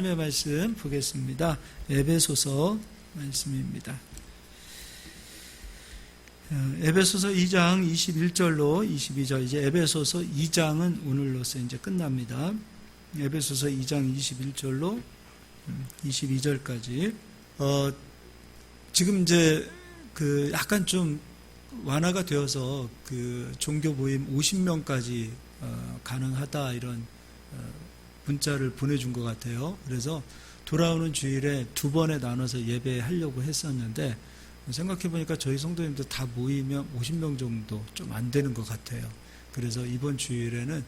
하나님의 말씀 보겠습니다. 에베소서 말씀입니다. 에베소서 2장 21절로 22절, 이제 에베소서 2장은 오늘로서 이제 끝납니다. 에베소서 2장 21절로 22절까지. 지금 이제 약간 좀 완화가 되어서 종교 모임 50명까지 가능하다 이런 문자를 보내준 것 같아요. 그래서 돌아오는 주일에 두 번에 나눠서 예배하려고 했었는데 생각해 보니까 저희 성도님들 다 모이면 50명 정도 좀 안 되는 것 같아요. 그래서 이번 주일에는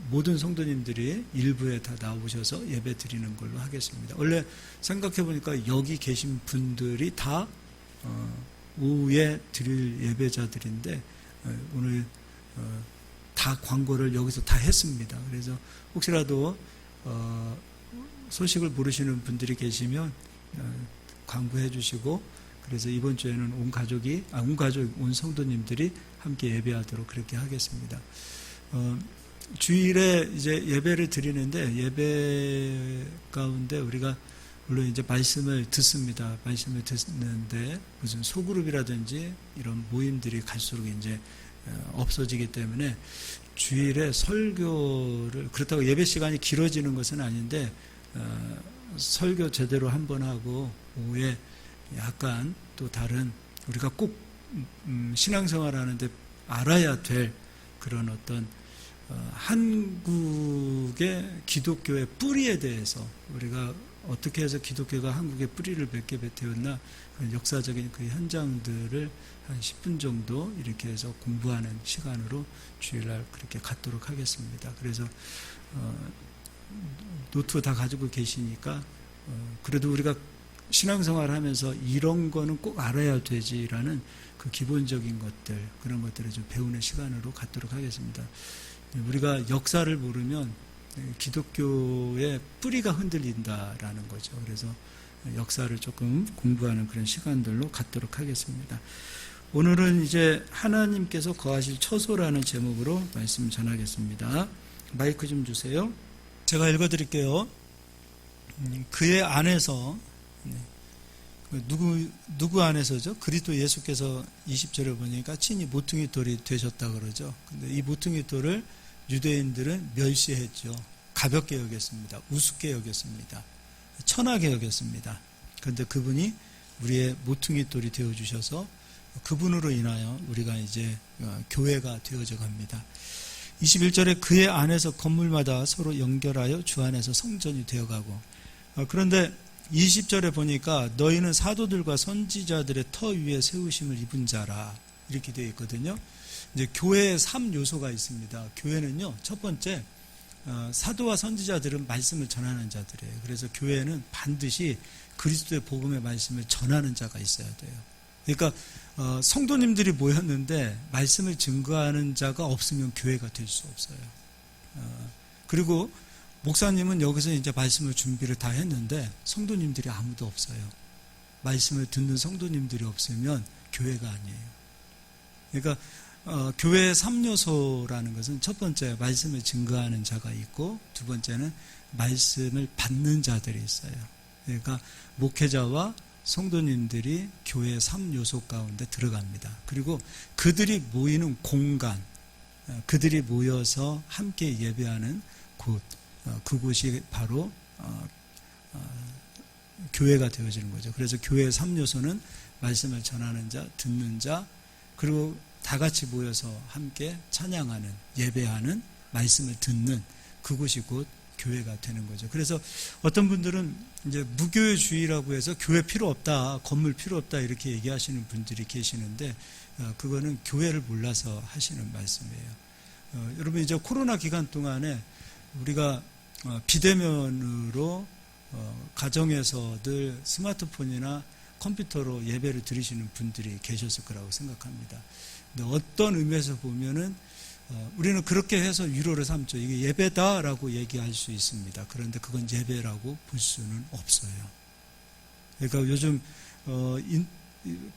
모든 성도님들이 일부에 다 나오셔서 예배 드리는 걸로 하겠습니다. 원래 생각해 보니까 여기 계신 분들이 다 오후에 드릴 예배자들인데 오늘 다 광고를 여기서 다 했습니다. 그래서 혹시라도 소식을 모르시는 분들이 계시면 광고해 주시고, 그래서 이번 주에는 온 성도님들이 함께 예배하도록 그렇게 하겠습니다. 주일에 이제 예배를 드리는데 예배 가운데 우리가 물론 이제 말씀을 듣습니다. 말씀을 듣는데 무슨 소그룹이라든지 이런 모임들이 갈수록 이제 없어지기 때문에 주일에 설교를, 그렇다고 예배 시간이 길어지는 것은 아닌데 설교 제대로 한번 하고 오후에 약간 또 다른 우리가 꼭 신앙생활 하는데 알아야 될 그런 어떤 한국의 기독교의 뿌리에 대해서 우리가 어떻게 해서 기독교가 한국의 뿌리를 몇 개 베태웠나, 그런 역사적인 그 현장들을 한 10분 정도 이렇게 해서 공부하는 시간으로 주일날 그렇게 갖도록 하겠습니다. 그래서 노트 다 가지고 계시니까 그래도 우리가 신앙생활 하면서 이런 거는 꼭 알아야 되지라는 그 기본적인 것들, 그런 것들을 좀 배우는 시간으로 갖도록 하겠습니다. 우리가 역사를 모르면 기독교의 뿌리가 흔들린다라는 거죠. 그래서 역사를 조금 공부하는 그런 시간들로 갖도록 하겠습니다. 오늘은 이제 하나님께서 거하실 처소라는 제목으로 말씀 전하겠습니다. 마이크 좀 주세요. 제가 읽어드릴게요. 그의 안에서, 누구 안에서죠? 그리스도 예수께서 20절에 보니까 친히 모퉁이 돌이 되셨다 그러죠. 근데 이 모퉁이 돌을 유대인들은 멸시했죠. 가볍게 여겼습니다. 우습게 여겼습니다. 천하게 여겼습니다. 그런데 그분이 우리의 모퉁이 돌이 되어주셔서 그분으로 인하여 우리가 이제 교회가 되어져 갑니다. 21절에 그의 안에서 건물마다 서로 연결하여 주 안에서 성전이 되어가고, 그런데 20절에 보니까 너희는 사도들과 선지자들의 터 위에 세우심을 입은 자라 이렇게 되어 있거든요. 이제 교회의 3요소가 있습니다. 교회는요, 첫 번째 사도와 선지자들은 말씀을 전하는 자들이에요. 그래서 교회는 반드시 그리스도의 복음의 말씀을 전하는 자가 있어야 돼요. 그러니까 성도님들이 모였는데 말씀을 증거하는 자가 없으면 교회가 될 수 없어요. 그리고 목사님은 여기서 이제 말씀을 준비를 다 했는데 성도님들이 아무도 없어요. 말씀을 듣는 성도님들이 없으면 교회가 아니에요. 그러니까 교회의 3요소라는 것은 첫 번째 말씀을 증거하는 자가 있고, 두 번째는 말씀을 받는 자들이 있어요. 그러니까 목회자와 성도님들이 교회의 3요소 가운데 들어갑니다. 그리고 그들이 모이는 공간, 그들이 모여서 함께 예배하는 곳, 그곳이 바로 교회가 되어지는 거죠. 그래서 교회의 3요소는 말씀을 전하는 자, 듣는 자, 그리고 다 같이 모여서 함께 찬양하는, 예배하는, 말씀을 듣는 그곳이 곧 교회가 되는 거죠. 그래서 어떤 분들은 이제 무교회주의라고 해서 교회 필요 없다, 건물 필요 없다 이렇게 얘기하시는 분들이 계시는데 그거는 교회를 몰라서 하시는 말씀이에요. 여러분 이제 코로나 기간 동안에 우리가 비대면으로 가정에서 늘 스마트폰이나 컴퓨터로 예배를 드리시는 분들이 계셨을 거라고 생각합니다. 근데 어떤 의미에서 보면은 우리는 그렇게 해서 위로를 삼죠. 이게 예배다라고 얘기할 수 있습니다. 그런데 그건 예배라고 볼 수는 없어요. 그러니까 요즘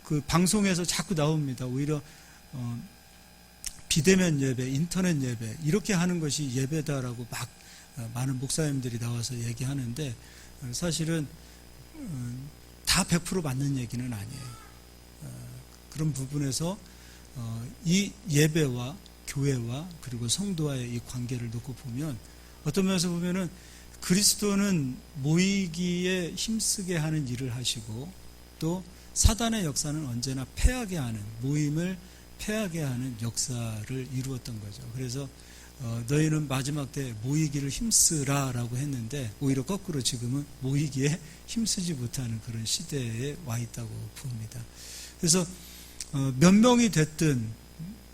그 방송에서 자꾸 나옵니다. 오히려 비대면 예배, 인터넷 예배 이렇게 하는 것이 예배다라고 막 많은 목사님들이 나와서 얘기하는데 사실은 다 100% 맞는 얘기는 아니에요. 그런 부분에서 이 예배와 교회와 그리고 성도와의 이 관계를 놓고 보면 어떤 면에서 보면은 그리스도는 모이기에 힘쓰게 하는 일을 하시고 또 사단의 역사는 언제나 패하게 하는, 모임을 패하게 하는 역사를 이루었던 거죠. 그래서 너희는 마지막 때 모이기를 힘쓰라 라고 했는데 오히려 거꾸로 지금은 모이기에 힘쓰지 못하는 그런 시대에 와 있다고 봅니다. 그래서 몇 명이 됐든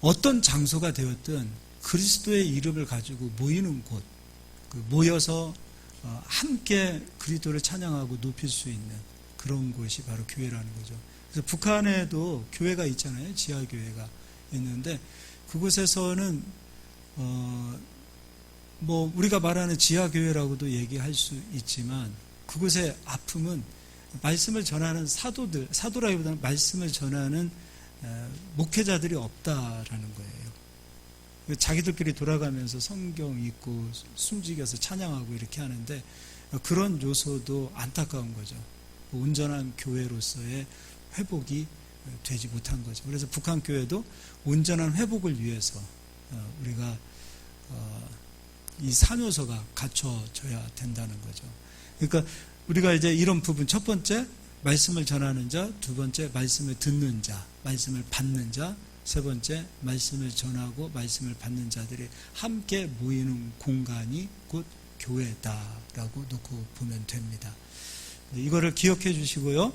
어떤 장소가 되었든 그리스도의 이름을 가지고 모이는 곳, 모여서 함께 그리스도를 찬양하고 높일 수 있는 그런 곳이 바로 교회라는 거죠. 그래서 북한에도 교회가 있잖아요. 지하교회가 있는데 그곳에서는 뭐 우리가 말하는 지하교회라고도 얘기할 수 있지만 그곳의 아픔은 말씀을 전하는 사도라기보다는 말씀을 전하는 목회자들이 없다라는 거예요. 자기들끼리 돌아가면서 성경 읽고 숨지겨서 찬양하고 이렇게 하는데 그런 요소도 안타까운 거죠. 온전한 교회로서의 회복이 되지 못한 거죠. 그래서 북한 교회도 온전한 회복을 위해서 우리가 이 3요소가 갖춰져야 된다는 거죠. 그러니까 우리가 이제 이런 부분, 첫 번째 말씀을 전하는 자, 두 번째 말씀을 듣는 자, 말씀을 받는 자, 세 번째 말씀을 전하고 말씀을 받는 자들이 함께 모이는 공간이 곧 교회다라고 놓고 보면 됩니다. 이거를 기억해 주시고요.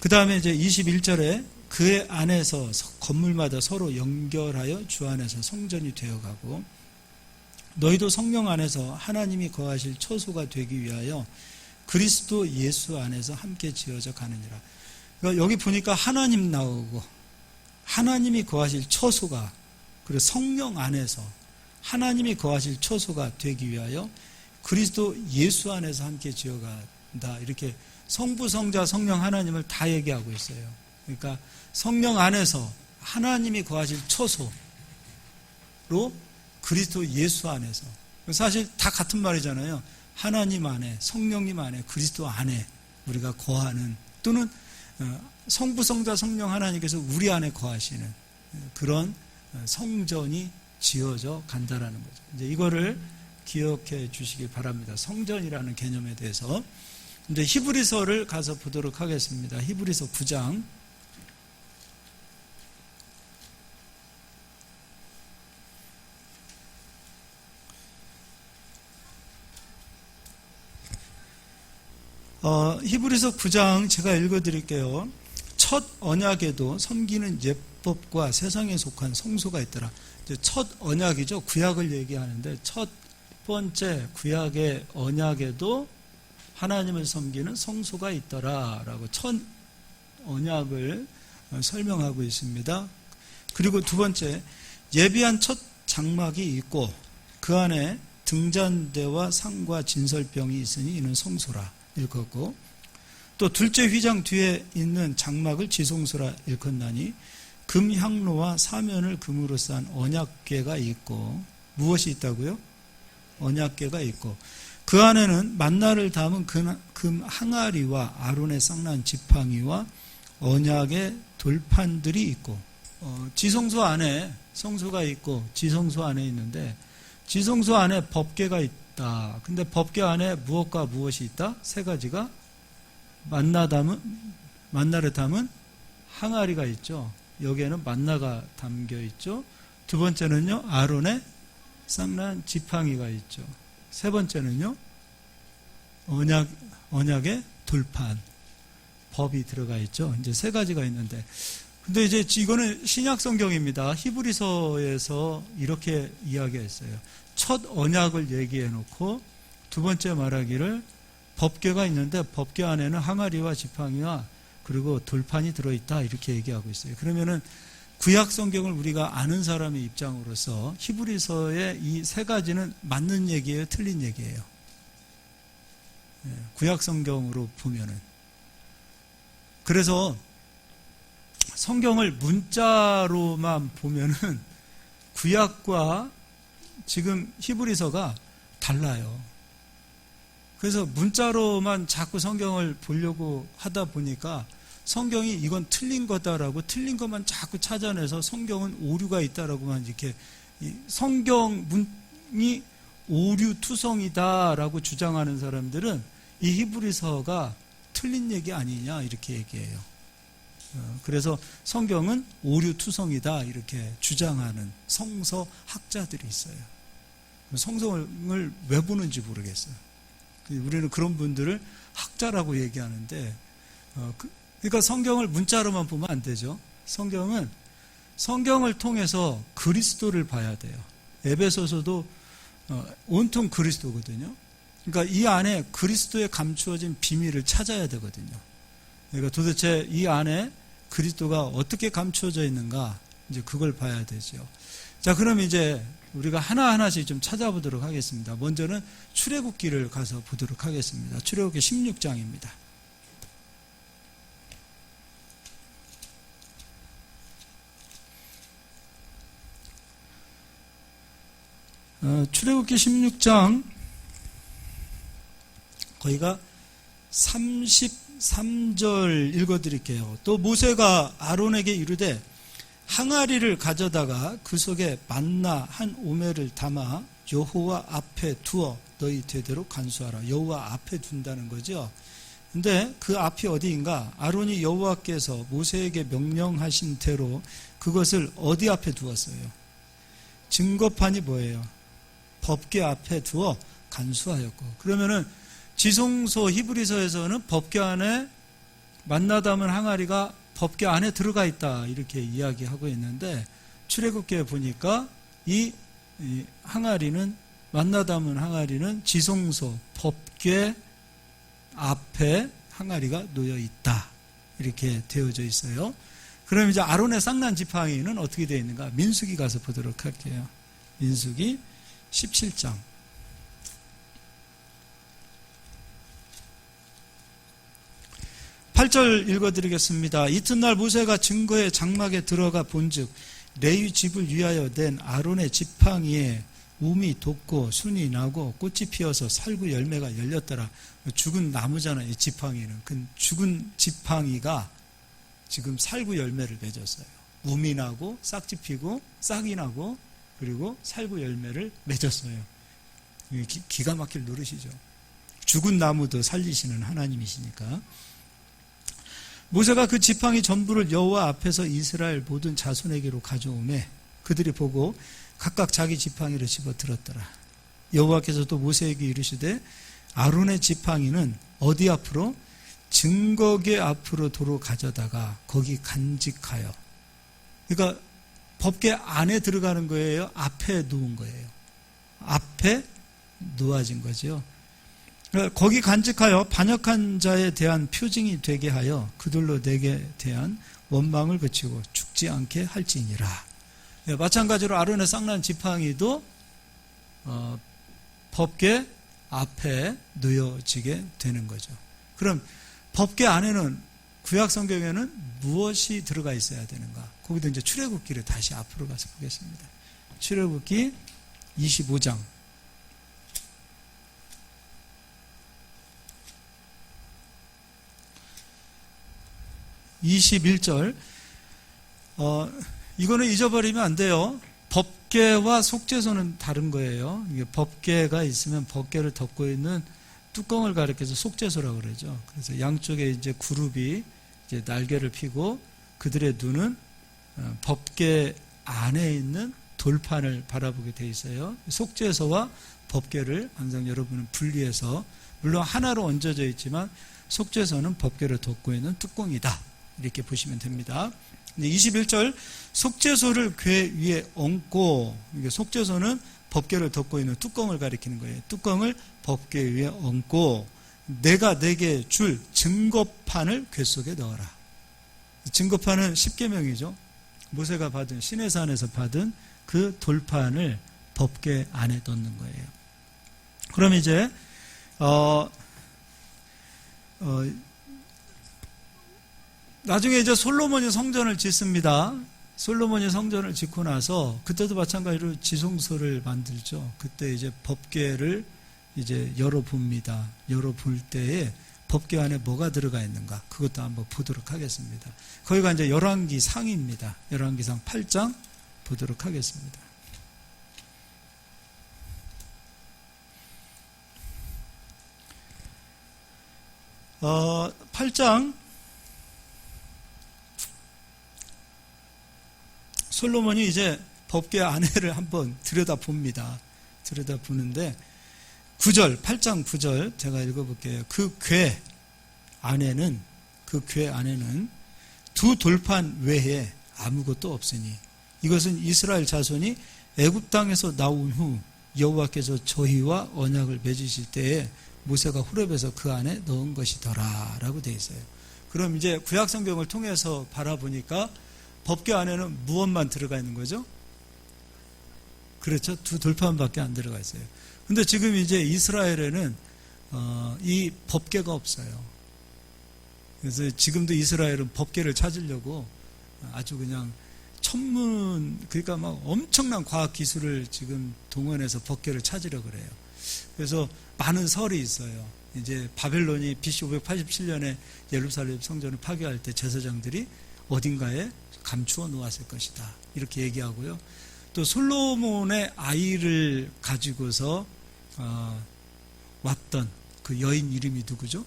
그 다음에 이제 21절에 그의 안에서 건물마다 서로 연결하여 주 안에서 성전이 되어가고 너희도 성령 안에서 하나님이 거하실 처소가 되기 위하여 그리스도 예수 안에서 함께 지어져 가느니라. 그러니까 여기 보니까 하나님 나오고 하나님이 거하실 처소가, 그리고 성령 안에서 하나님이 거하실 처소가 되기 위하여 그리스도 예수 안에서 함께 지어간다. 이렇게 성부, 성자, 성령 하나님을 다 얘기하고 있어요. 그러니까 성령 안에서 하나님이 거하실 처소로 그리스도 예수 안에서, 사실 다 같은 말이잖아요. 하나님 안에, 성령님 안에, 그리스도 안에 우리가 거하는, 또는 성부, 성자, 성령 하나님께서 우리 안에 거하시는 그런 성전이 지어져 간다라는 거죠. 이제 이거를 기억해 주시기 바랍니다. 성전이라는 개념에 대해서. 이제 히브리서를 가서 보도록 하겠습니다. 히브리서 9장. 히브리서 9장 제가 읽어드릴게요. 첫 언약에도 섬기는 예법과 세상에 속한 성소가 있더라. 이제 첫 언약이죠. 구약을 얘기하는데 첫 번째 구약의 언약에도 하나님을 섬기는 성소가 있더라라고 첫 언약을 설명하고 있습니다. 그리고 두 번째, 예비한 첫 장막이 있고 그 안에 등잔대와 상과 진설병이 있으니 이는 성소라 일컫고, 또 둘째 휘장 뒤에 있는 장막을 지성소라 일컫나니 금향로와 사면을 금으로 싼 언약궤가 있고, 무엇이 있다고요? 언약궤가 있고 그 안에는 만나를 담은 금 항아리와 아론의 쌍난 지팡이와 언약의 돌판들이 있고, 지성소 안에 성소가 있고 지성소 안에 있는데 지성소 안에 법궤가 있다. 근데 법궤 안에 무엇과 무엇이 있다? 세 가지가 만나를 담은 항아리가 있죠. 여기에는 만나가 담겨 있죠. 두 번째는요, 아론의 쌍난 지팡이가 있죠. 세 번째는요, 언약의 돌판, 법이 들어가 있죠. 이제 세 가지가 있는데, 근데 이제 이거는 신약 성경입니다. 히브리서에서 이렇게 이야기했어요. 첫 언약을 얘기해 놓고 두 번째 말하기를 법궤가 있는데 법궤 안에는 항아리와 지팡이와 그리고 돌판이 들어있다 이렇게 얘기하고 있어요. 그러면은 구약 성경을 우리가 아는 사람의 입장으로서 히브리서의 이 세 가지는 맞는 얘기예요, 틀린 얘기예요? 구약 성경으로 보면은. 그래서 성경을 문자로만 보면은 구약과 지금 히브리서가 달라요. 그래서 문자로만 자꾸 성경을 보려고 하다 보니까 성경이 이건 틀린 거다라고 틀린 것만 자꾸 찾아내서 성경은 오류가 있다라고만 이렇게 성경문이 오류투성이다라고 주장하는 사람들은 이 히브리서가 틀린 얘기 아니냐 이렇게 얘기해요. 그래서 성경은 오류투성이다 이렇게 주장하는 성서학자들이 있어요. 성경을 왜 보는지 모르겠어요. 우리는 그런 분들을 학자라고 얘기하는데 그러니까 성경을 문자로만 보면 안 되죠. 성경은 성경을 통해서 그리스도를 봐야 돼요. 에베소서도 온통 그리스도거든요. 그러니까 이 안에 그리스도에 감추어진 비밀을 찾아야 되거든요. 그러니까 도대체 이 안에 그리스도가 어떻게 감추어져 있는가 이제 그걸 봐야 되죠. 자, 그럼 이제 우리가 하나하나씩 좀 찾아보도록 하겠습니다. 먼저는 출애굽기를 가서 보도록 하겠습니다. 출애굽기 16장입니다. 출애굽기 16장 거기가 33절 읽어드릴게요. 또 모세가 아론에게 이르되 항아리를 가져다가 그 속에 만나 한 오멜을 담아 여호와 앞에 두어 너희 되도록 간수하라. 여호와 앞에 둔다는 거죠. 근데 그 앞이 어디인가? 아론이 여호와께서 모세에게 명령하신 대로 그것을 어디 앞에 두었어요? 증거판이 뭐예요? 법궤 앞에 두어 간수하였고. 그러면은 지성소 히브리서에서는 법궤 안에 만나 담은 항아리가 법궤 안에 들어가 있다 이렇게 이야기하고 있는데 출애굽기에 보니까 이 항아리는 만나 담은 항아리는 지성소 법궤 앞에 항아리가 놓여 있다 이렇게 되어져 있어요. 그럼 이제 아론의 쌍난 지팡이는 어떻게 되어 있는가? 민수기 가서 보도록 할게요. 민수기 17장 8절 읽어드리겠습니다. 이튿날 모세가 증거의 장막에 들어가 본즉 레위 집을 위하여 낸 아론의 지팡이에 움이 돋고 순이 나고 꽃이 피어서 살구 열매가 열렸더라. 죽은 나무잖아요. 이 지팡이는. 그 죽은 지팡이가 지금 살구 열매를 맺었어요. 움이 나고 싹지 피고 싹이 나고 그리고 살구 열매를 맺었어요. 기가 막힐 노릇이죠. 죽은 나무도 살리시는 하나님이시니까. 모세가 그 지팡이 전부를 여호와 앞에서 이스라엘 모든 자손에게로 가져오매 그들이 보고 각각 자기 지팡이를 집어들었더라. 여호와께서 또 모세에게 이르시되 아론의 지팡이는 어디 앞으로? 증거궤 앞으로 도로 가져다가 거기 간직하여. 그러니까 법궤 안에 들어가는 거예요? 앞에 놓은 거예요? 앞에 놓아진 거죠. 거기 간직하여 반역한 자에 대한 표징이 되게 하여 그들로 내게 대한 원망을 그치고 죽지 않게 할지니라. 마찬가지로 아론의 쌍난 지팡이도 법궤 앞에 놓여지게 되는 거죠. 그럼 법궤 안에는 구약 성경에는 무엇이 들어가 있어야 되는가? 거기도 이제 출애굽기를 다시 앞으로 가서 보겠습니다. 출애굽기 25장 21절. 이거는 잊어버리면 안 돼요. 법궤와 속죄소는 다른 거예요. 이게 법궤가 있으면 법궤를 덮고 있는 뚜껑을 가리켜서 속죄소라고 그러죠. 그래서 양쪽에 이제 그룹이 이제 날개를 펴고 그들의 눈은 법궤 안에 있는 돌판을 바라보게 돼 있어요. 속죄소와 법궤를 항상 여러분은 분리해서, 물론 하나로 얹어져 있지만 속죄소는 법궤를 덮고 있는 뚜껑이다 이렇게 보시면 됩니다. 21절 속죄소를 궤 위에 얹고, 속죄소는 법궤를 덮고 있는 뚜껑을 가리키는 거예요. 뚜껑을 법궤 위에 얹고 내가 내게 줄 증거판을 궤 속에 넣어라. 증거판은 십계명이죠. 모세가 받은 시내산에서 받은 그 돌판을 법궤 안에 넣는 거예요. 그럼 이제 나중에 이제 솔로몬이 성전을 짓습니다. 솔로몬이 성전을 짓고 나서 그때도 마찬가지로 지성소를 만들죠. 그때 이제 법궤를 이제 열어봅니다. 열어볼 때에 법궤 안에 뭐가 들어가 있는가, 그것도 한번 보도록 하겠습니다. 거기가 이제 열왕기 상입니다. 열왕기상 8장 보도록 하겠습니다. 8장, 솔로몬이 이제 법궤 안에를 한번 들여다봅니다. 들여다보는데 9절, 8장 9절 제가 읽어볼게요. 그 궤 안에는 두 돌판 외에 아무것도 없으니 이것은 이스라엘 자손이 애굽 땅에서 나온 후 여호와께서 저희와 언약을 맺으실 때에 모세가 호렙에서 그 안에 넣은 것이더라 라고 되어 있어요. 그럼 이제 구약 성경을 통해서 바라보니까 법궤 안에는 무엇만 들어가 있는 거죠? 그렇죠. 두 돌판밖에 안 들어가 있어요. 근데 지금 이제 이스라엘에는 이 법궤가 없어요. 그래서 지금도 이스라엘은 법궤를 찾으려고 아주 그냥 그러니까 막 엄청난 과학 기술을 지금 동원해서 법궤를 찾으려고 그래요. 그래서 많은 설이 있어요. 이제 바벨론이 BC 587년에 예루살렘 성전을 파괴할 때 제사장들이 어딘가에 감추어 놓았을 것이다, 이렇게 얘기하고요. 또 솔로몬의 아이를 가지고서 왔던 그 여인 이름이 누구죠?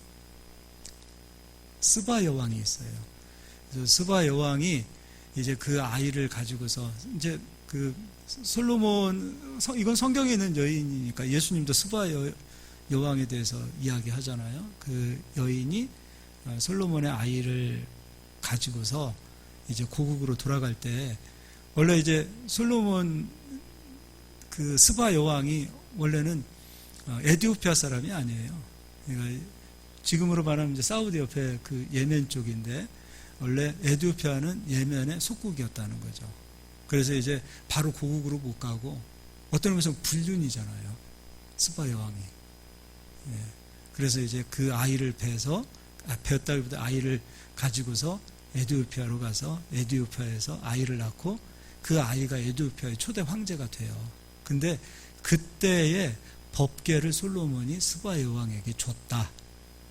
스바 여왕이 있어요. 그래서 스바 여왕이 이제 그 아이를 가지고서 이제 그 솔로몬, 이건 성경에 있는 여인이니까 예수님도 스바 여왕에 대해서 이야기하잖아요. 그 여인이 솔로몬의 아이를 가지고서 이제 고국으로 돌아갈 때, 원래 이제 솔로몬 그 스바 여왕이 원래는 에티오피아 사람이 아니에요. 그러니까 지금으로 말하면 이제 사우디 옆에 그 예멘 쪽인데, 원래 에티오피아는 예멘의 속국이었다는 거죠. 그래서 이제 바로 고국으로 못 가고 어떤 의미에서 불륜이잖아요, 스바 여왕이. 예. 그래서 이제 그 아이를 배웠다기보다 아이를 가지고서 에티오피아로 가서 에티오피아에서 아이를 낳고 그 아이가 에티오피아의 초대 황제가 돼요. 근데 그때의 법궤를 솔로몬이 스바 여왕에게 줬다,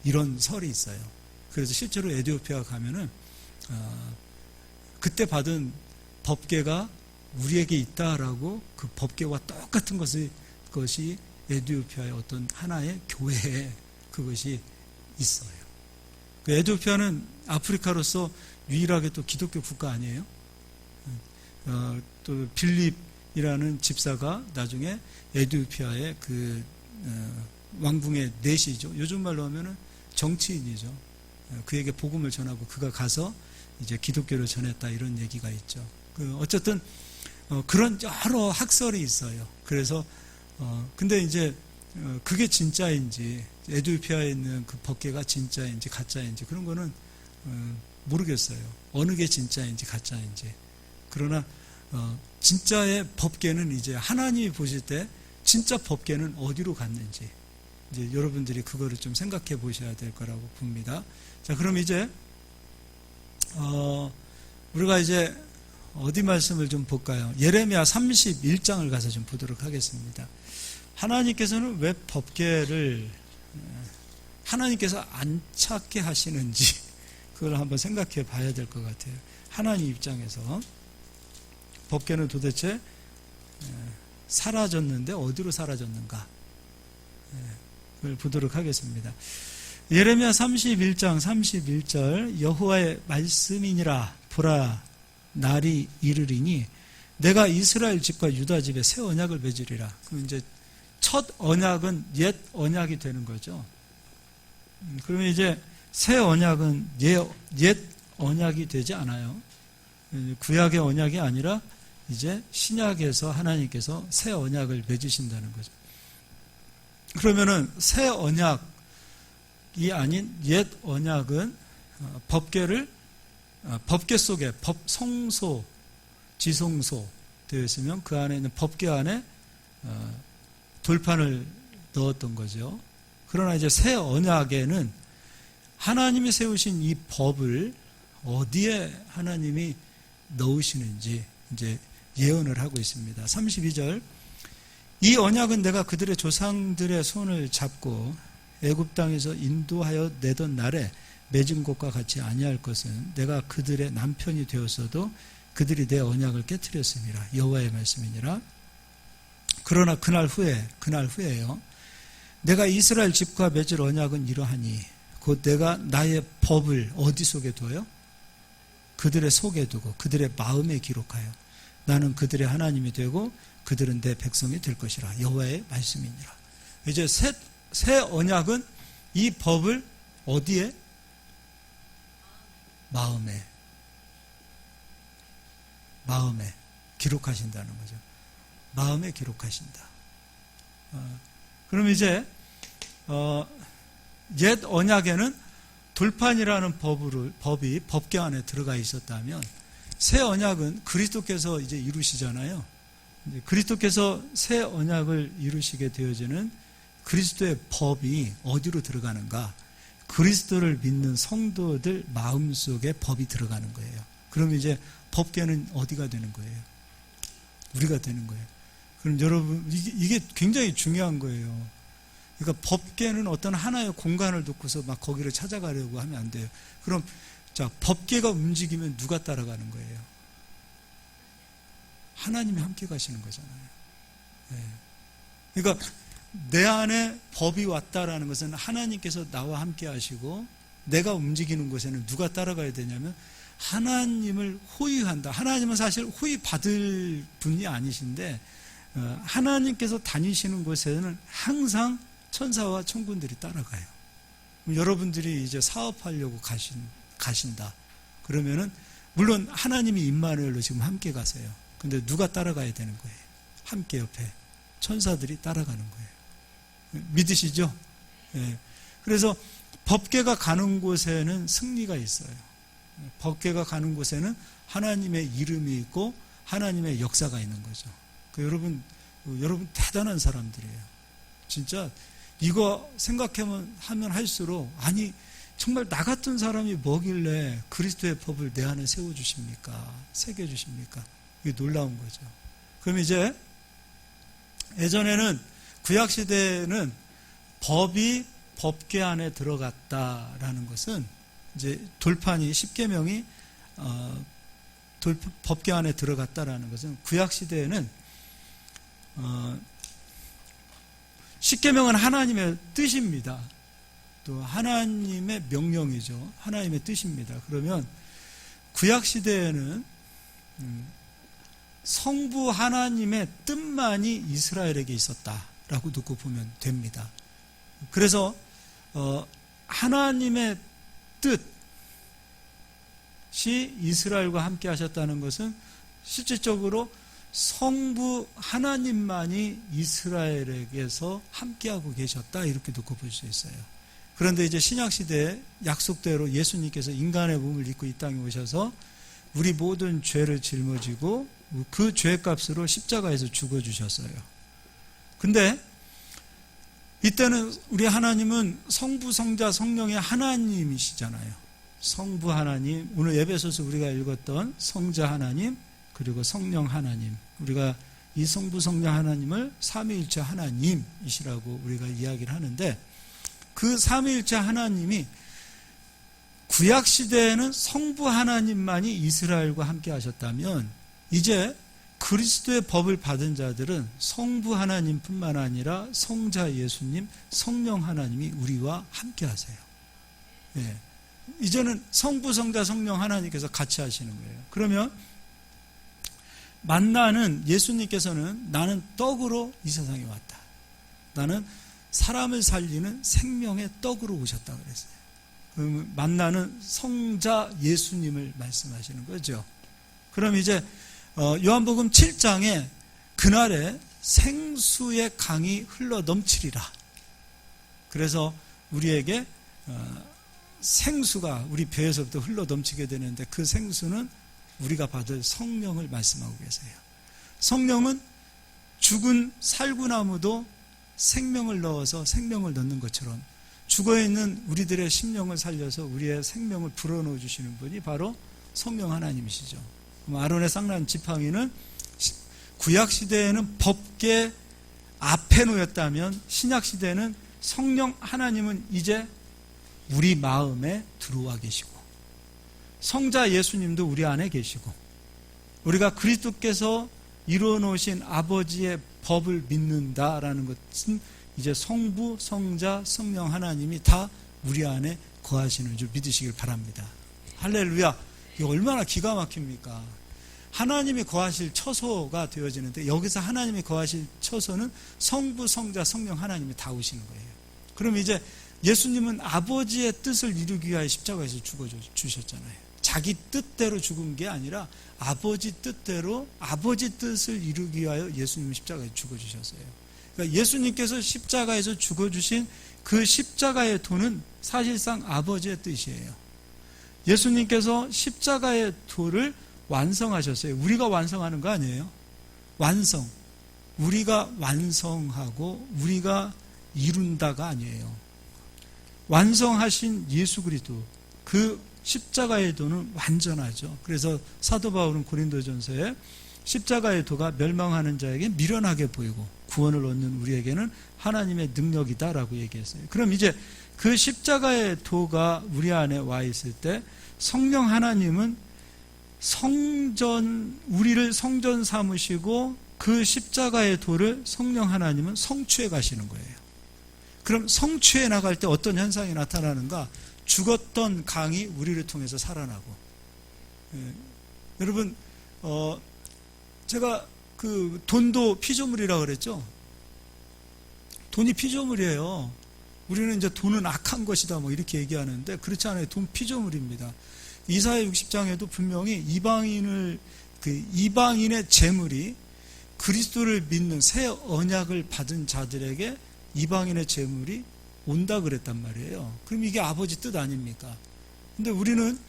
이런 설이 있어요. 그래서 실제로 에티오피아 가면은 그때 받은 법궤가 우리에게 있다라고 그 법궤와 똑같은 것이 에티오피아의 어떤 하나의 교회에 그것이 있어요. 그 에티오피아는 아프리카로서 유일하게 또 기독교 국가 아니에요? 또 빌립이라는 집사가 나중에 에티오피아의 그 왕궁의 내시죠. 요즘 말로 하면은 정치인이죠. 그에게 복음을 전하고 그가 가서 이제 기독교를 전했다, 이런 얘기가 있죠. 어쨌든 그런 여러 학설이 있어요. 그래서 근데 이제 그게 진짜인지, 에티오피아에 있는 그 법궤가 진짜인지 가짜인지 그런 거는 모르겠어요. 어느 게 진짜인지 가짜인지. 그러나 진짜의 법궤는 이제 하나님이 보실 때 진짜 법궤는 어디로 갔는지 이제 여러분들이 그거를 좀 생각해 보셔야 될 거라고 봅니다. 자, 그럼 이제 우리가 이제 어디 말씀을 좀 볼까요? 예레미야 31장을 가서 좀 보도록 하겠습니다. 하나님께서는 왜 법궤를 하나님께서 안 찾게 하시는지 그걸 한번 생각해 봐야 될 것 같아요. 하나님 입장에서 법궤는 도대체 사라졌는데 어디로 사라졌는가, 그걸 보도록 하겠습니다. 예레미야 31장 31절, 여호와의 말씀이니라. 보라, 날이 이르리니 내가 이스라엘 집과 유다 집에 새 언약을 맺으리라. 그럼 이제 첫 언약은 옛 언약이 되는 거죠. 그러면 이제 새 언약은 옛 언약이 되지 않아요. 구약의 언약이 아니라 이제 신약에서 하나님께서 새 언약을 맺으신다는 거죠. 그러면은 새 언약이 아닌 옛 언약은 법궤 속에 성소, 지성소 되어 있으면 그 안에 있는 법궤 안에 돌판을 넣었던 거죠. 그러나 이제 새 언약에는 하나님이 세우신 이 법을 어디에 하나님이 넣으시는지 이제 예언을 하고 있습니다. 32절, 이 언약은 내가 그들의 조상들의 손을 잡고 애굽 땅에서 인도하여 내던 날에 맺은 것과 같이 아니할 것은 내가 그들의 남편이 되었어도 그들이 내 언약을 깨트렸음이라. 여호와의 말씀이니라. 그러나 그날 후에요. 내가 이스라엘 집과 맺을 언약은 이러하니 곧 내가 나의 법을 어디 속에 둬요? 그들의 속에 두고 그들의 마음에 기록하여 나는 그들의 하나님이 되고 그들은 내 백성이 될 것이라. 여호와의 말씀이니라. 이제 새 언약은 이 법을 어디에? 마음에 기록하신다는 거죠. 마음에 기록하신다. 그럼 이제 옛 언약에는 돌판이라는 법이 법궤 안에 들어가 있었다면 새 언약은 그리스도께서 이제 이루시잖아요. 그리스도께서 새 언약을 이루시게 되어지는 그리스도의 법이 어디로 들어가는가? 그리스도를 믿는 성도들 마음속에 법이 들어가는 거예요. 그럼 이제 법궤는 어디가 되는 거예요? 우리가 되는 거예요. 그럼 여러분 이게 굉장히 중요한 거예요. 그러니까 법궤는 어떤 하나의 공간을 두고서 막 거기를 찾아가려고 하면 안 돼요. 그럼 자, 법궤가 움직이면 누가 따라가는 거예요? 하나님이 함께 가시는 거잖아요. 네. 그러니까 내 안에 법이 왔다라는 것은 하나님께서 나와 함께 하시고 내가 움직이는 곳에는 누가 따라가야 되냐면 하나님을 호위한다. 하나님은 사실 호위 받을 분이 아니신데 하나님께서 다니시는 곳에는 항상 천사와 천군들이 따라가요. 여러분들이 이제 사업하려고 가신다. 그러면은 물론 하나님이 임마누엘로 지금 함께 가세요. 근데 누가 따라가야 되는 거예요? 함께 옆에 천사들이 따라가는 거예요. 믿으시죠? 네. 그래서 법궤가 가는 곳에는 승리가 있어요. 법궤가 가는 곳에는 하나님의 이름이 있고 하나님의 역사가 있는 거죠. 여러분 대단한 사람들이에요. 진짜 이거 생각하면 할수록 아니 정말 나 같은 사람이 뭐길래 그리스도의 법을 내 안에 세워주십니까? 새겨주십니까? 이게 놀라운 거죠. 그럼 이제 예전에는 구약시대에는 법이 법궤 안에 들어갔다라는 것은 이제 돌판이 십계명이 법궤 안에 들어갔다라는 것은 구약시대에는 십계명은 하나님의 뜻입니다. 또 하나님의 명령이죠. 하나님의 뜻입니다. 그러면 구약시대에는 성부 하나님의 뜻만이 이스라엘에게 있었다라고 듣고 보면 됩니다. 그래서 하나님의 뜻이 이스라엘과 함께 하셨다는 것은 실질적으로 성부 하나님만이 이스라엘에게서 함께하고 계셨다 이렇게 듣고 볼 수 있어요. 그런데 이제 신약시대에 약속대로 예수님께서 인간의 몸을 입고 이 땅에 오셔서 우리 모든 죄를 짊어지고 그 죄값으로 십자가에서 죽어주셨어요. 근데 이때는 우리 하나님은 성부, 성자, 성령의 하나님이시잖아요. 성부 하나님, 오늘 에베소서 우리가 읽었던 성자 하나님, 그리고 성령 하나님. 우리가 이 성부, 성령 하나님을 삼위일체 하나님이시라고 우리가 이야기를 하는데 그 삼위일체 하나님이 구약시대에는 성부 하나님만이 이스라엘과 함께 하셨다면 이제 그리스도의 법을 받은 자들은 성부 하나님뿐만 아니라 성자 예수님, 성령 하나님이 우리와 함께 하세요. 네. 이제는 성부, 성자, 성령 하나님께서 같이 하시는 거예요. 그러면 만나는 예수님께서는 나는 떡으로 이 세상에 왔다. 나는 사람을 살리는 생명의 떡으로 오셨다 그랬어요. 그러면 만나는 성자 예수님을 말씀하시는 거죠. 그럼 이제 요한복음 7장에 그날에 생수의 강이 흘러 넘치리라. 그래서 우리에게 생수가 우리 배에서부터 흘러 넘치게 되는데 그 생수는 우리가 받을 성령을 말씀하고 계세요. 성령은 죽은 살구나무도 생명을 넣어서 생명을 넣는 것처럼 죽어있는 우리들의 심령을 살려서 우리의 생명을 불어넣어 주시는 분이 바로 성령 하나님이시죠. 아론의 쌍난 지팡이는 구약시대에는 법궤 앞에 놓였다면 신약시대는 성령 하나님은 이제 우리 마음에 들어와 계시고 성자 예수님도 우리 안에 계시고 우리가 그리스도께서 이루어 놓으신 아버지의 법을 믿는다라는 것은 이제 성부, 성자, 성령 하나님이 다 우리 안에 거하시는 줄 믿으시길 바랍니다. 할렐루야. 이거 얼마나 기가 막힙니까? 하나님이 거하실 처소가 되어지는데 여기서 하나님이 거하실 처소는 성부, 성자, 성령 하나님이 다 오시는 거예요. 그럼 이제 예수님은 아버지의 뜻을 이루기 위하여 십자가에서 죽어주셨잖아요. 자기 뜻대로 죽은 게 아니라 아버지 뜻대로 아버지 뜻을 이루기 위하여 예수님은 십자가에 죽어주셨어요. 그러니까 예수님께서 십자가에서 죽어주신 그 십자가의 도는 사실상 아버지의 뜻이에요. 예수님께서 십자가의 도를 완성하셨어요. 우리가 완성하는 거 아니에요. 완성. 우리가 완성하고 우리가 이룬다가 아니에요. 완성하신 예수 그리스도 그 십자가의 도는 완전하죠. 그래서 사도 바울은 고린도전서에 십자가의 도가 멸망하는 자에게 미련하게 보이고 구원을 얻는 우리에게는 하나님의 능력이다라고 얘기했어요. 그럼 이제 그 십자가의 도가 우리 안에 와 있을 때 성령 하나님은 우리를 성전 삼으시고 그 십자가의 도를 성령 하나님은 성취해 가시는 거예요. 그럼 성취해 나갈 때 어떤 현상이 나타나는가? 죽었던 강이 우리를 통해서 살아나고. 여러분, 제가 그 돈도 피조물이라고 그랬죠? 돈이 피조물이에요. 우리는 이제 돈은 악한 것이다 뭐 이렇게 얘기하는데 그렇지 않아요. 돈 피조물입니다. 이사야 60장에도 분명히 이방인의 재물이 그리스도를 믿는 새 언약을 받은 자들에게 이방인의 재물이 온다 그랬단 말이에요. 그럼 이게 아버지 뜻 아닙니까? 근데 우리는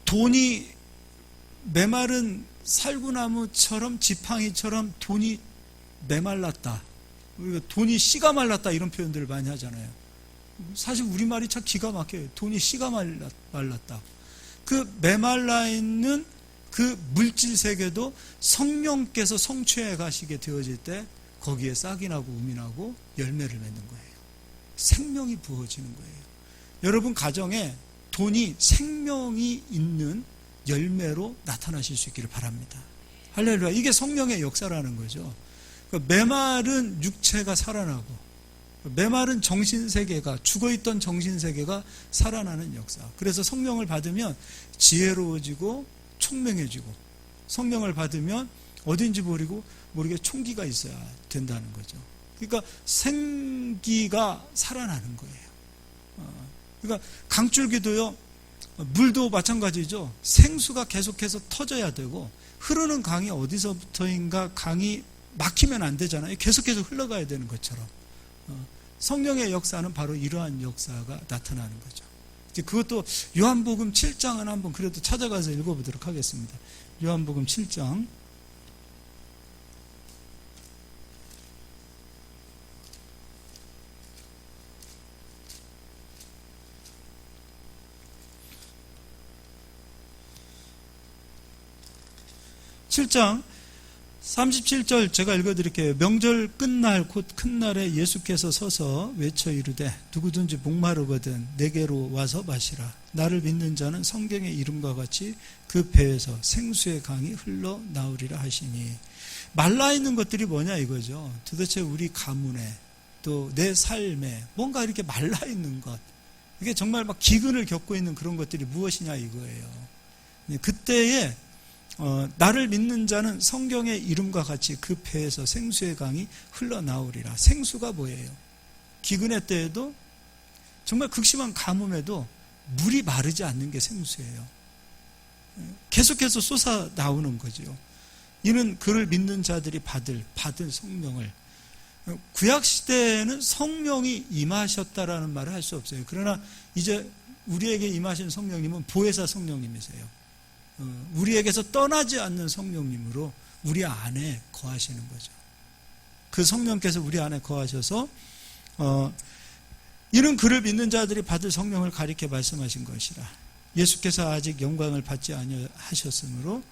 돈이 메마른 살구나무처럼 지팡이처럼 돈이 메말랐다. 우리가 돈이 씨가 말랐다 이런 표현들을 많이 하잖아요. 사실 우리말이 참 기가 막혀요. 돈이 씨가 말랐다. 그 메말라 있는 그 물질 세계도 성령께서 성취해 가시게 되어질 때 거기에 싹이 나고 um이 나고 열매를 맺는 거예요. 생명이 부어지는 거예요. 여러분 가정에 돈이 생명이 있는 열매로 나타나실 수 있기를 바랍니다. 할렐루야. 이게 성령의 역사라는 거죠. 그러니까 메마른 육체가 살아나고 메마른 정신세계가 죽어있던 정신세계가 살아나는 역사. 그래서 성령을 받으면 지혜로워지고 총명해지고 성령을 받으면 어딘지 모르게 총기가 있어야 된다는 거죠. 그러니까 생기가 살아나는 거예요. 그러니까 강줄기도요. 물도 마찬가지죠. 생수가 계속해서 터져야 되고 흐르는 강이 어디서부터인가 강이 막히면 안 되잖아요. 계속해서 흘러가야 되는 것처럼 성령의 역사는 바로 이러한 역사가 나타나는 거죠. 이제 그것도 요한복음 7장은 한번 그래도 찾아가서 읽어보도록 하겠습니다. 요한복음 7장 7장 37절 제가 읽어드릴게요. 명절 끝날 곧 큰 날에 예수께서 서서 외쳐 이르되 누구든지 목마르거든 내게로 와서 마시라. 나를 믿는 자는 성경의 이름과 같이 그 배에서 생수의 강이 흘러나오리라 하시니. 말라있는 것들이 뭐냐 이거죠. 도대체 우리 가문에 또 내 삶에 뭔가 이렇게 말라있는 것, 이게 정말 막 기근을 겪고 있는 그런 것들이 무엇이냐 이거예요. 그때에 나를 믿는 자는 성경의 이름과 같이 그 배에서 생수의 강이 흘러나오리라. 생수가 뭐예요? 기근의 때에도 정말 극심한 가뭄에도 물이 마르지 않는 게 생수예요. 계속해서 쏟아 나오는 거죠. 이는 그를 믿는 자들이 받을 성령을. 구약시대에는 성령이 임하셨다라는 말을 할 수 없어요. 그러나 이제 우리에게 임하신 성령님은 보혜사 성령님이세요. 우리에게서 떠나지 않는 성령님으로 우리 안에 거하시는 거죠. 그 성령께서 우리 안에 거하셔서 이는 그를 믿는 자들이 받을 성령을 가리켜 말씀하신 것이라. 예수께서 아직 영광을 받지 아니하셨으므로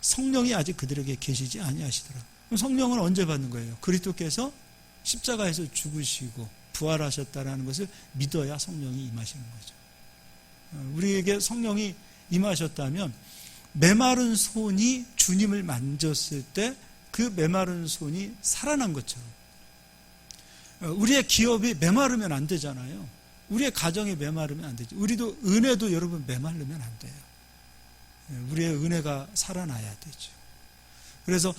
성령이 아직 그들에게 계시지 아니하시더라. 그럼 성령은 언제 받는 거예요? 그리스도께서 십자가에서 죽으시고 부활하셨다라는 것을 믿어야 성령이 임하시는 거죠. 우리에게 성령이 임하셨다면 메마른 손이 주님을 만졌을 때 그 메마른 손이 살아난 것처럼, 우리의 기업이 메마르면 안 되잖아요. 우리의 가정이 메마르면 안 되죠. 우리도 은혜도 여러분 메마르면 안 돼요. 우리의 은혜가 살아나야 되죠. 그래서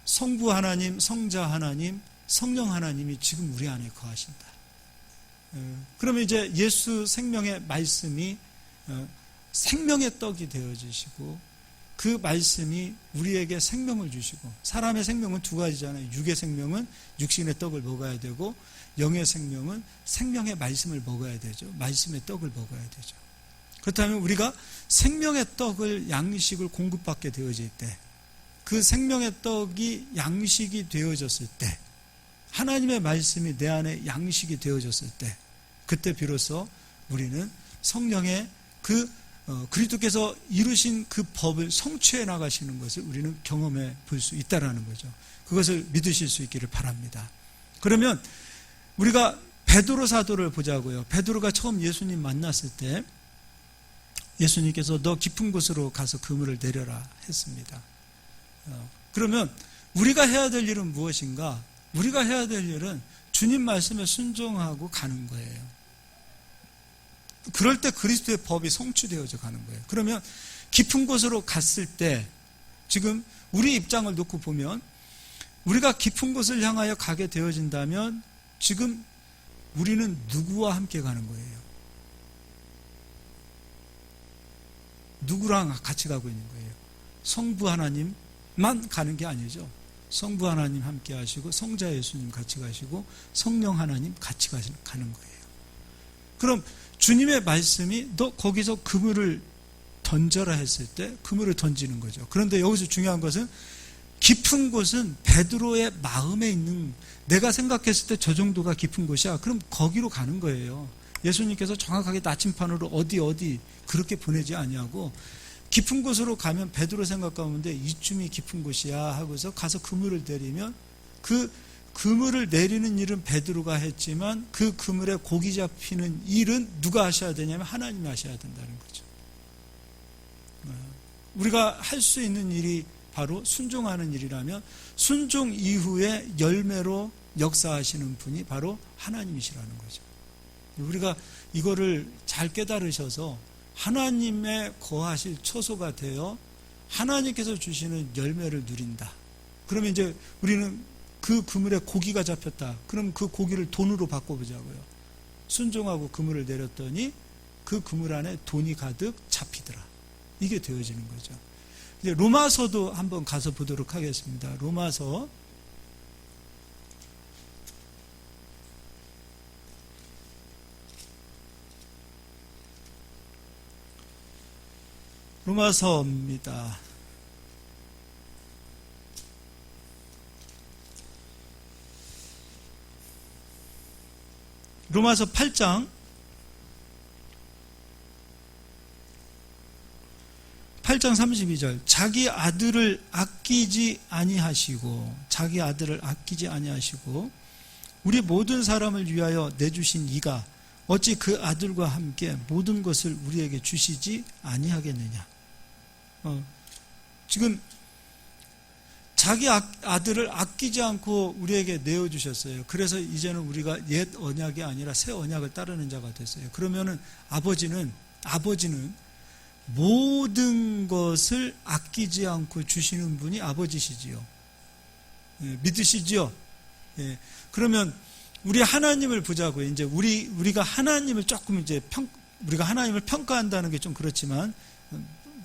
성부 하나님, 성자 하나님, 성령 하나님이 지금 우리 안에 거하신다. 그러면 이제 예수 생명의 말씀이 생명의 떡이 되어지시고, 그 말씀이 우리에게 생명을 주시고, 사람의 생명은 두 가지잖아요. 육의 생명은 육신의 떡을 먹어야 되고, 영의 생명은 생명의 말씀을 먹어야 되죠. 말씀의 떡을 먹어야 되죠. 그렇다면 우리가 생명의 떡을, 양식을 공급받게 되어질 때, 그 생명의 떡이 양식이 되어졌을 때, 하나님의 말씀이 내 안에 양식이 되어졌을 때, 그때 비로소 우리는 성령의 그리스도께서 이루신 그 법을 성취해 나가시는 것을 우리는 경험해 볼 수 있다라는 거죠. 그것을 믿으실 수 있기를 바랍니다. 그러면 우리가 베드로 사도를 보자고요. 베드로가 처음 예수님 만났을 때 예수님께서 너 깊은 곳으로 가서 그물을 내려라 했습니다. 그러면 우리가 해야 될 일은 무엇인가? 우리가 해야 될 일은 주님 말씀에 순종하고 가는 거예요. 그럴 때 그리스도의 법이 성취되어져 가는 거예요. 그러면 깊은 곳으로 갔을 때, 지금 우리 입장을 놓고 보면 우리가 깊은 곳을 향하여 가게 되어진다면 지금 우리는 누구와 함께 가는 거예요? 누구랑 같이 가고 있는 거예요? 성부 하나님만 가는 게 아니죠. 성부 하나님 함께 하시고, 성자 예수님 같이 가시고, 성령 하나님 같이 가는 거예요. 그럼 주님의 말씀이 너 거기서 그물을 던져라 했을 때 그물을 던지는 거죠. 그런데 여기서 중요한 것은, 깊은 곳은 베드로의 마음에 있는, 내가 생각했을 때 저 정도가 깊은 곳이야. 그럼 거기로 가는 거예요. 예수님께서 정확하게 나침판으로 어디 그렇게 보내지 아니하고, 깊은 곳으로 가면 베드로 생각 가운데 이쯤이 깊은 곳이야 하고서 가서 그물을 내리면, 그 그물을 내리는 일은 베드로가 했지만 그 그물에 고기 잡히는 일은 누가 하셔야 되냐면 하나님이 하셔야 된다는 거죠. 우리가 할 수 있는 일이 바로 순종하는 일이라면, 순종 이후에 열매로 역사하시는 분이 바로 하나님이시라는 거죠. 우리가 이거를 잘 깨달으셔서 하나님의 거하실 처소가 되어 하나님께서 주시는 열매를 누린다. 그러면 이제 우리는 그 그물에 고기가 잡혔다. 그럼 그 고기를 돈으로 바꿔보자고요. 순종하고 그물을 내렸더니 그 그물 안에 돈이 가득 잡히더라. 이게 되어지는 거죠. 이제 로마서도 한번 가서 보도록 하겠습니다. 로마서 8장 32절. 자기 아들을 아끼지 아니하시고 우리 모든 사람을 위하여 내주신 이가 어찌 그 아들과 함께 모든 것을 우리에게 주시지 아니하겠느냐. 지금 자기 아들을 아끼지 않고 우리에게 내어주셨어요. 그래서 이제는 우리가 옛 언약이 아니라 새 언약을 따르는 자가 됐어요. 그러면은 아버지는 모든 것을 아끼지 않고 주시는 분이 아버지시지요. 믿으시지요? 그러면 우리 하나님을 보자고요. 이제 우리가 하나님을 조금 이제 우리가 하나님을 평가한다는 게 좀 그렇지만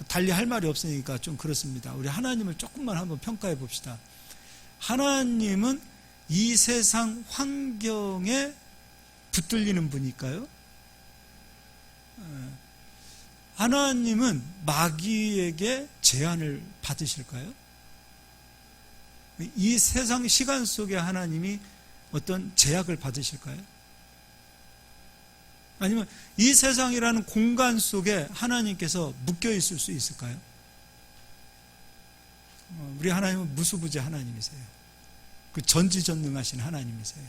달리 할 말이 없으니까 좀 그렇습니다. 우리 하나님을 조금만 한번 평가해 봅시다. 하나님은 이 세상 환경에 붙들리는 분일까요? 하나님은 마귀에게 제한을 받으실까요? 이 세상 시간 속에 하나님이 어떤 제약을 받으실까요? 아니면 이 세상이라는 공간 속에 하나님께서 묶여 있을 수 있을까요? 우리 하나님은 무수부지 하나님이세요. 그 전지전능하신 하나님이세요.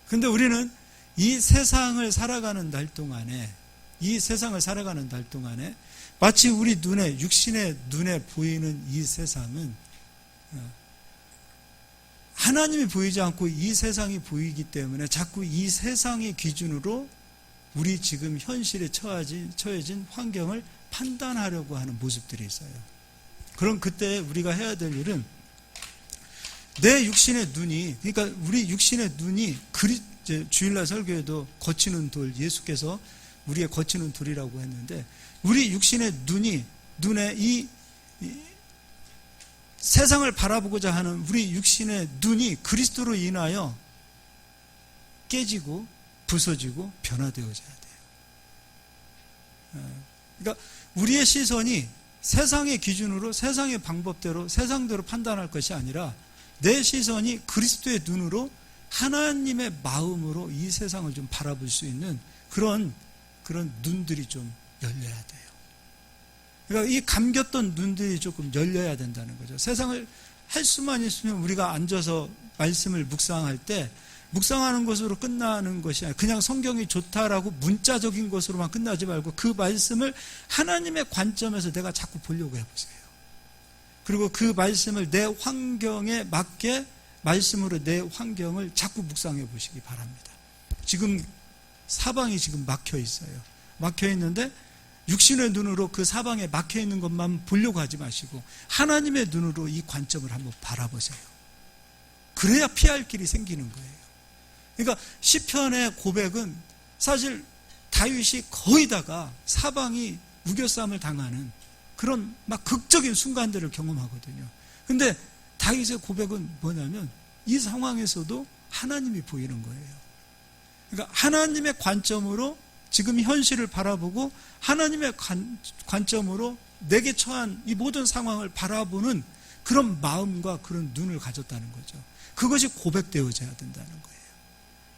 근데 우리는 이 세상을 살아가는 날 동안에 마치 우리 눈에, 육신의 눈에 보이는 이 세상은 하나님이 보이지 않고 이 세상이 보이기 때문에 자꾸 이 세상의 기준으로 우리 지금 현실에 처해진 환경을 판단하려고 하는 모습들이 있어요. 그럼 그때 우리가 해야 될 일은 내 육신의 눈이, 그러니까 우리 육신의 눈이 주일날 설교에도 거치는 돌, 예수께서 우리의 거치는 돌이라고 했는데, 우리 육신의 눈에 이 세상을 바라보고자 하는 우리 육신의 눈이 그리스도로 인하여 깨지고 부서지고 변화되어져야 돼요. 그러니까 우리의 시선이 세상의 기준으로, 세상의 방법대로, 세상대로 판단할 것이 아니라 내 시선이 그리스도의 눈으로, 하나님의 마음으로 이 세상을 좀 바라볼 수 있는 그런 눈들이 좀 열려야 돼요. 그러니까 이 감겼던 눈들이 조금 열려야 된다는 거죠. 세상을 할 수만 있으면 우리가 앉아서 말씀을 묵상할 때 묵상하는 것으로 끝나는 것이 아니라 그냥 성경이 좋다라고 문자적인 것으로만 끝나지 말고 그 말씀을 하나님의 관점에서 내가 자꾸 보려고 해보세요. 그리고 그 말씀을 내 환경에 맞게 말씀으로 내 환경을 자꾸 묵상해 보시기 바랍니다. 지금 사방이 지금 막혀 있어요. 막혀 있는데 육신의 눈으로 그 사방에 막혀 있는 것만 보려고 하지 마시고 하나님의 눈으로 이 관점을 한번 바라보세요. 그래야 피할 길이 생기는 거예요. 그러니까 시편의 고백은 사실 다윗이 거의 다가 사방이 우겨싸움을 당하는 그런 막 극적인 순간들을 경험하거든요. 근데 다윗의 고백은 뭐냐면 이 상황에서도 하나님이 보이는 거예요. 그러니까 하나님의 관점으로 지금 현실을 바라보고 하나님의 관점으로 내게 처한 이 모든 상황을 바라보는 그런 마음과 그런 눈을 가졌다는 거죠. 그것이 고백되어져야 된다는 거예요.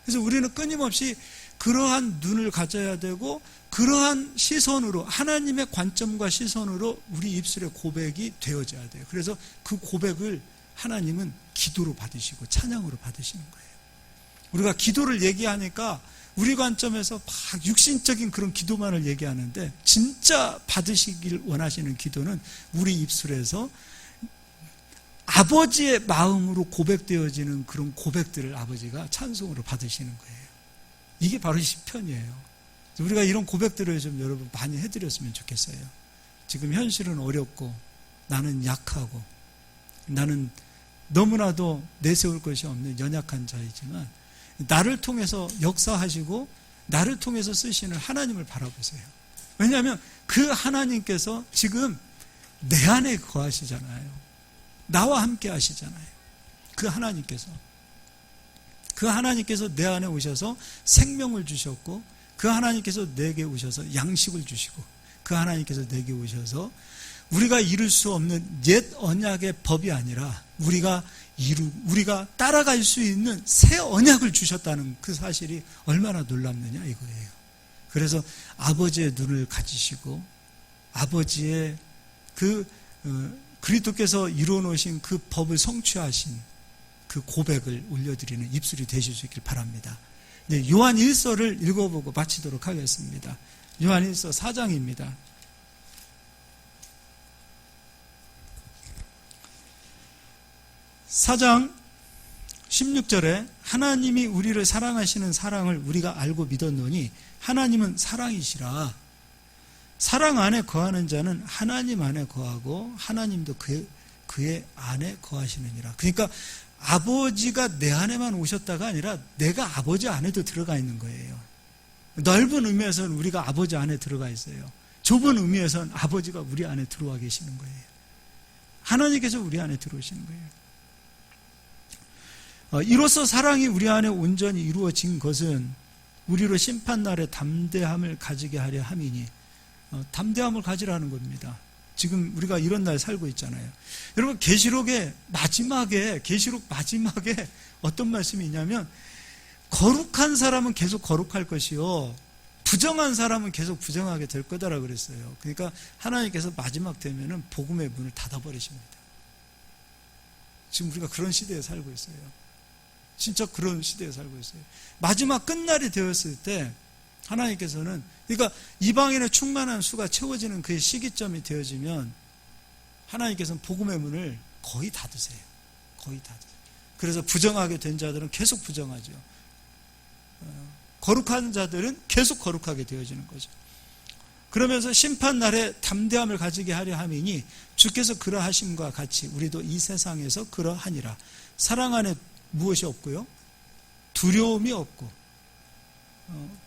그래서 우리는 끊임없이 그러한 눈을 가져야 되고 그러한 시선으로, 하나님의 관점과 시선으로 우리 입술의 고백이 되어져야 돼요. 그래서 그 고백을 하나님은 기도로 받으시고 찬양으로 받으시는 거예요. 우리가 기도를 얘기하니까 우리 관점에서 막 육신적인 그런 기도만을 얘기하는데 진짜 받으시길 원하시는 기도는 우리 입술에서 아버지의 마음으로 고백되어지는 그런 고백들을 아버지가 찬송으로 받으시는 거예요. 이게 바로 시편이에요. 우리가 이런 고백들을 좀 여러분 많이 해드렸으면 좋겠어요. 지금 현실은 어렵고 나는 약하고 나는 너무나도 내세울 것이 없는 연약한 자이지만 나를 통해서 역사하시고 나를 통해서 쓰시는 하나님을 바라보세요. 왜냐하면 그 하나님께서 지금 내 안에 거하시잖아요. 나와 함께 하시잖아요. 그 하나님께서 내 안에 오셔서 생명을 주셨고 그 하나님께서 내게 오셔서 양식을 주시고 그 하나님께서 내게 오셔서 우리가 이룰 수 없는 옛 언약의 법이 아니라 우리가 따라갈 수 있는 새 언약을 주셨다는 그 사실이 얼마나 놀랍느냐 이거예요. 그래서 아버지의 눈을 가지시고 아버지의 그리스도께서 이루어놓으신 그 법을 성취하신 그 고백을 올려드리는 입술이 되실 수 있길 바랍니다. 네, 요한 1서를 읽어보고 마치도록 하겠습니다. 요한 1서 4장입니다. 4장 16절에 하나님이 우리를 사랑하시는 사랑을 우리가 알고 믿었노니 하나님은 사랑이시라. 사랑 안에 거하는 자는 하나님 안에 거하고 하나님도 그의 안에 거하시느니라. 그러니까 아버지가 내 안에만 오셨다가 아니라 내가 아버지 안에도 들어가 있는 거예요. 넓은 의미에서는 우리가 아버지 안에 들어가 있어요. 좁은 의미에서는 아버지가 우리 안에 들어와 계시는 거예요. 하나님께서 우리 안에 들어오시는 거예요. 이로써 사랑이 우리 안에 온전히 이루어진 것은 우리로 심판날에 담대함을 가지게 하려 함이니, 담대함을 가지라는 겁니다. 지금 우리가 이런 날 살고 있잖아요. 여러분, 계시록 마지막에 어떤 말씀이 있냐면, 거룩한 사람은 계속 거룩할 것이요 부정한 사람은 계속 부정하게 될 거다라고 그랬어요. 그러니까 하나님께서 마지막 되면은 복음의 문을 닫아버리십니다. 지금 우리가 그런 시대에 살고 있어요. 진짜 그런 시대에 살고 있어요. 마지막 끝날이 되었을 때 하나님께서는, 그러니까 이방인의 충만한 수가 채워지는 그 시기점이 되어지면 하나님께서는 복음의 문을 거의 닫으세요. 거의 닫으세요. 그래서 부정하게 된 자들은 계속 부정하죠. 거룩한 자들은 계속 거룩하게 되어지는 거죠. 그러면서 심판날에 담대함을 가지게 하려 함이니 주께서 그러하심과 같이 우리도 이 세상에서 그러하니라. 사랑 안에 무엇이 없고요? 두려움이 없고.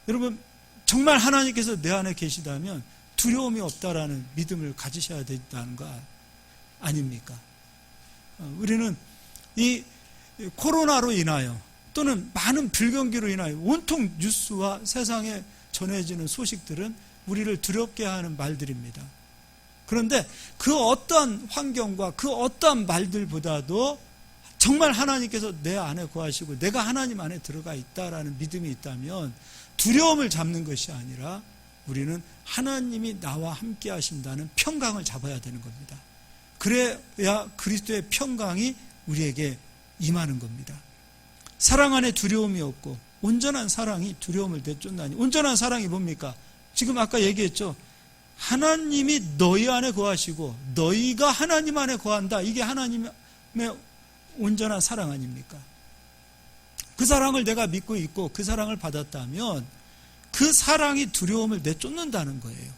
여러분 정말 하나님께서 내 안에 계시다면 두려움이 없다라는 믿음을 가지셔야 된다는 거 아닙니까? 우리는 이 코로나로 인하여 또는 많은 불경기로 인하여 온통 뉴스와 세상에 전해지는 소식들은 우리를 두렵게 하는 말들입니다. 그런데 그 어떠한 환경과 그 어떠한 말들보다도 정말 하나님께서 내 안에 거하시고 내가 하나님 안에 들어가 있다라는 믿음이 있다면 두려움을 잡는 것이 아니라 우리는 하나님이 나와 함께 하신다는 평강을 잡아야 되는 겁니다. 그래야 그리스도의 평강이 우리에게 임하는 겁니다. 사랑 안에 두려움이 없고 온전한 사랑이 두려움을 내쫓나니. 온전한 사랑이 뭡니까? 지금 아까 얘기했죠. 하나님이 너희 안에 거하시고 너희가 하나님 안에 거한다. 이게 하나님의 온전한 사랑 아닙니까? 그 사랑을 내가 믿고 있고 그 사랑을 받았다면 그 사랑이 두려움을 내쫓는다는 거예요.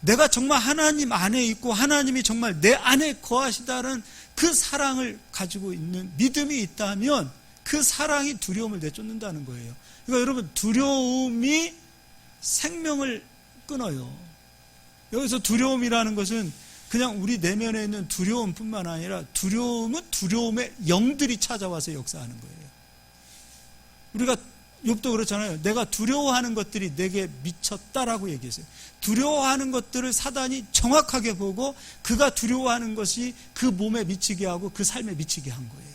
내가 정말 하나님 안에 있고 하나님이 정말 내 안에 거하시다는 그 사랑을 가지고 있는 믿음이 있다면 그 사랑이 두려움을 내쫓는다는 거예요. 그러니까 여러분 두려움이 생명을 끊어요. 여기서 두려움이라는 것은 그냥 우리 내면에 있는 두려움뿐만 아니라 두려움은 두려움의 영들이 찾아와서 역사하는 거예요. 우리가 욥도 그렇잖아요. 내가 두려워하는 것들이 내게 미쳤다라고 얘기했어요. 두려워하는 것들을 사단이 정확하게 보고 그가 두려워하는 것이 그 몸에 미치게 하고 그 삶에 미치게 한 거예요.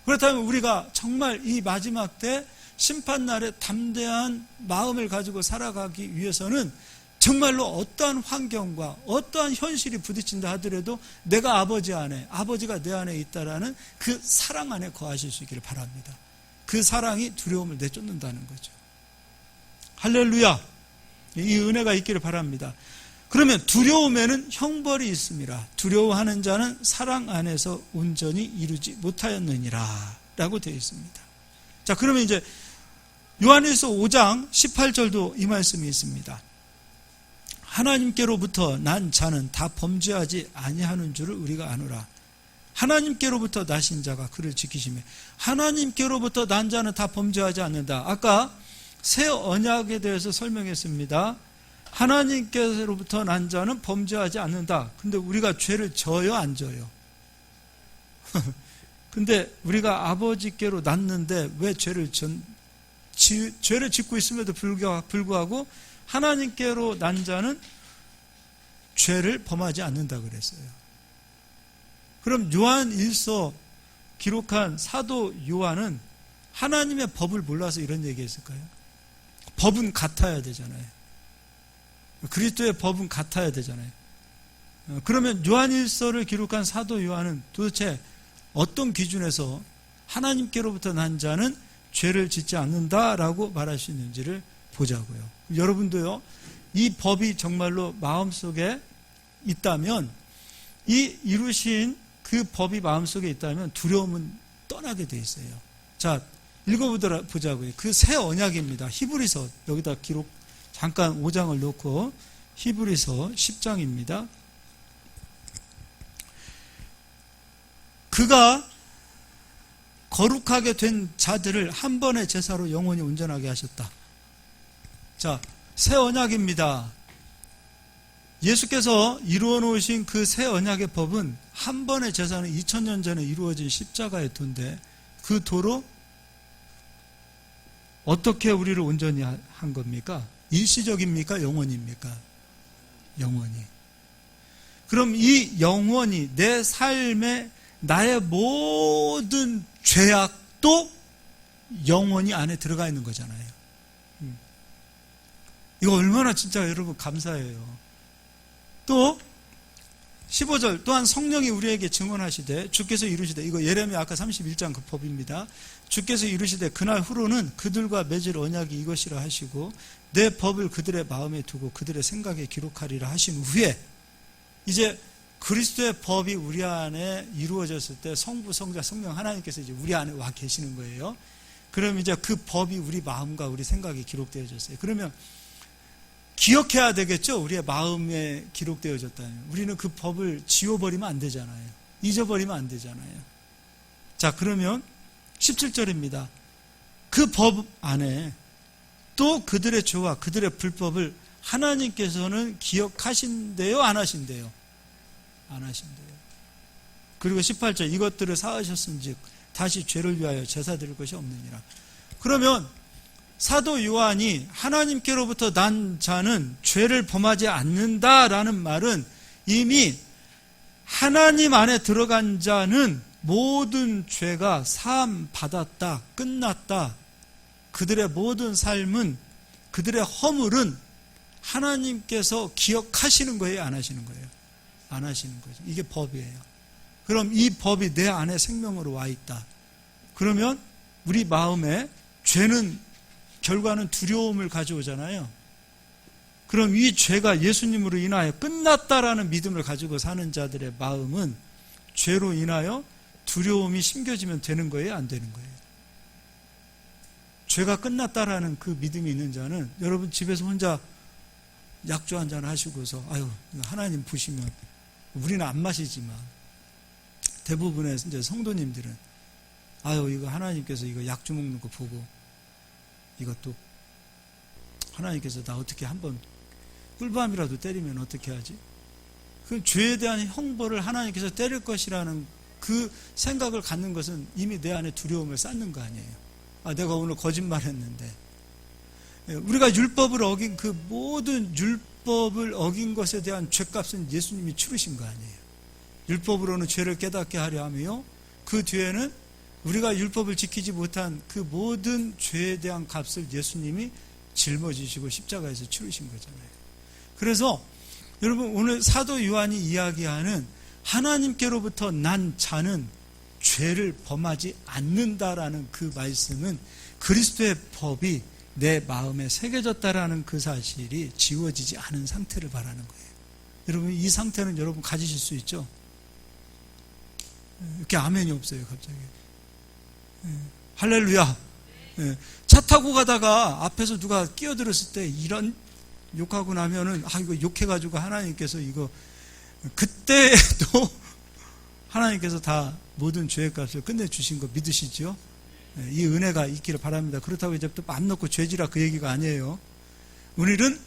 그렇다면 우리가 정말 이 마지막 때 심판날에 담대한 마음을 가지고 살아가기 위해서는 정말로 어떠한 환경과 어떠한 현실이 부딪힌다 하더라도 내가 아버지 안에, 아버지가 내 안에 있다라는 그 사랑 안에 거하실 수 있기를 바랍니다. 그 사랑이 두려움을 내쫓는다는 거죠. 할렐루야! 이 은혜가 있기를 바랍니다. 그러면 두려움에는 형벌이 있습니다. 두려워하는 자는 사랑 안에서 온전히 이루지 못하였느니라 라고 되어 있습니다. 자, 그러면 이제 요한일서 5장 18절도 이 말씀이 있습니다. 하나님께로부터 난 자는 다 범죄하지 아니하는 줄을 우리가 아노라. 하나님께로부터 나신 자가 그를 지키시며 하나님께로부터 난 자는 다 범죄하지 않는다. 아까 새 언약에 대해서 설명했습니다. 하나님께로부터 난 자는 범죄하지 않는다. 근데 우리가 죄를 져요, 안 져요? 근데 우리가 아버지께로 났는데 왜 죄를 짓고 있음에도 불구하고 하나님께로 난 자는 죄를 범하지 않는다 그랬어요. 그럼 요한 1서 기록한 사도 요한은 하나님의 법을 몰라서 이런 얘기했을까요? 법은 같아야 되잖아요. 그리스도의 법은 같아야 되잖아요. 그러면 요한 1서를 기록한 사도 요한은 도대체 어떤 기준에서 하나님께로부터 난 자는 죄를 짓지 않는다라고 말할 수 있는지를 보자고요. 여러분도요, 이 법이 정말로 마음속에 있다면, 이 이루신 그 법이 마음속에 있다면 두려움은 떠나게 돼 있어요. 자, 읽어보자고요. 그 새 언약입니다. 히브리서, 여기다 기록 잠깐 5장을 놓고 히브리서 10장입니다. 그가 거룩하게 된 자들을 한 번의 제사로 영원히 온전하게 하셨다. 자, 새 언약입니다. 예수께서 이루어 놓으신 그 새 언약의 법은 한 번의 제사는 2000년 전에 이루어진 십자가의 도인데 그 도로 어떻게 우리를 온전히 한 겁니까? 일시적입니까? 영원입니까? 영원히. 그럼 이 영원히 내 삶에 나의 모든 죄악도 영원히 안에 들어가 있는 거잖아요. 이거 얼마나 진짜 여러분 감사해요. 또 15절 또한 성령이 우리에게 증언하시되 주께서 이루시되, 이거 예레미야 아까 31장 그 법입니다. 주께서 이루시되 그날 후로는 그들과 맺을 언약이 이것이라 하시고 내 법을 그들의 마음에 두고 그들의 생각에 기록하리라 하신 후에, 이제 그리스도의 법이 우리 안에 이루어졌을 때 성부, 성자, 성령 하나님께서 이제 우리 안에 와 계시는 거예요. 그럼 이제 그 법이 우리 마음과 우리 생각에 기록되어졌어요. 그러면 기억해야 되겠죠? 우리의 마음에 기록되어졌다면. 우리는 그 법을 지워버리면 안 되잖아요. 잊어버리면 안 되잖아요. 자, 그러면 17절입니다. 그 법 안에 또 그들의 죄와 그들의 불법을 하나님께서는 기억하신대요, 안 하신대요? 안 하신대요. 그리고 18절, 이것들을 사하셨은즉 다시 죄를 위하여 제사 드릴 것이 없느니라. 그러면 사도 요한이 하나님께로부터 난 자는 죄를 범하지 않는다라는 말은 이미 하나님 안에 들어간 자는 모든 죄가 사함 받았다, 끝났다. 그들의 모든 삶은, 그들의 허물은 하나님께서 기억하시는 거예요, 안 하시는 거예요? 안 하시는 거죠. 이게 법이에요. 그럼 이 법이 내 안에 생명으로 와 있다. 그러면 우리 마음에 죄는 결과는 두려움을 가져오잖아요. 그럼 이 죄가 예수님으로 인하여 끝났다라는 믿음을 가지고 사는 자들의 마음은 죄로 인하여 두려움이 심겨지면 되는 거예요, 안 되는 거예요? 죄가 끝났다라는 그 믿음이 있는 자는, 여러분 집에서 혼자 약주 한잔 하시고서 아유 하나님 보시면, 우리는 안 마시지만 대부분의 이제 성도님들은 아유 이거 하나님께서 이거 약주 먹는 거 보고 이것도 하나님께서 나 어떻게 한번 꿀밤이라도 때리면 어떻게 하지? 그 죄에 대한 형벌을 하나님께서 때릴 것이라는 그 생각을 갖는 것은 이미 내 안에 두려움을 쌓는 거 아니에요. 아, 내가 오늘 거짓말했는데, 우리가 율법을 어긴 그 모든 율법을 어긴 것에 대한 죄값은 예수님이 치르신 거 아니에요. 율법으로는 죄를 깨닫게 하려 하며 그 뒤에는 우리가 율법을 지키지 못한 그 모든 죄에 대한 값을 예수님이 짊어지시고 십자가에서 치르신 거잖아요. 그래서 여러분 오늘 사도 요한이 이야기하는 하나님께로부터 난 자는 죄를 범하지 않는다라는 그 말씀은 그리스도의 법이 내 마음에 새겨졌다라는 그 사실이 지워지지 않은 상태를 말하는 거예요. 여러분 이 상태는 여러분 가지실 수 있죠? 이렇게 아멘이 없어요 갑자기. 할렐루야. 차 타고 가다가 앞에서 누가 끼어들었을 때 이런 욕하고 나면은 아 이거 욕해가지고 하나님께서 이거 그때도 하나님께서 다 모든 죄의 값을 끝내주신 거 믿으시죠? 이 은혜가 있기를 바랍니다. 그렇다고 이제 또 맘 놓고 죄지라 그 얘기가 아니에요. 우리는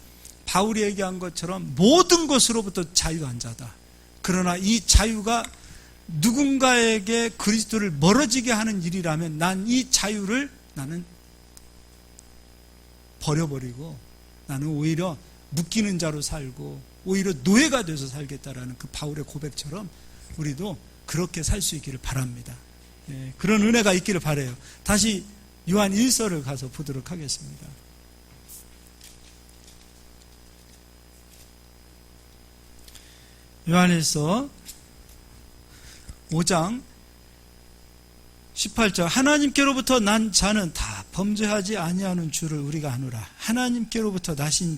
바울이 얘기한 것처럼 모든 것으로부터 자유한 자다. 그러나 이 자유가 누군가에게 그리스도를 멀어지게 하는 일이라면 난 이 자유를 나는 버려버리고 나는 오히려 묶이는 자로 살고 오히려 노예가 돼서 살겠다라는 그 바울의 고백처럼 우리도 그렇게 살 수 있기를 바랍니다. 그런 은혜가 있기를 바라요. 다시 요한 1서를 가서 보도록 하겠습니다. 요한 1서 5장 18절 하나님께로부터 난 자는 다 범죄하지 아니하는 줄을 우리가 아노라. 하나님께로부터 나신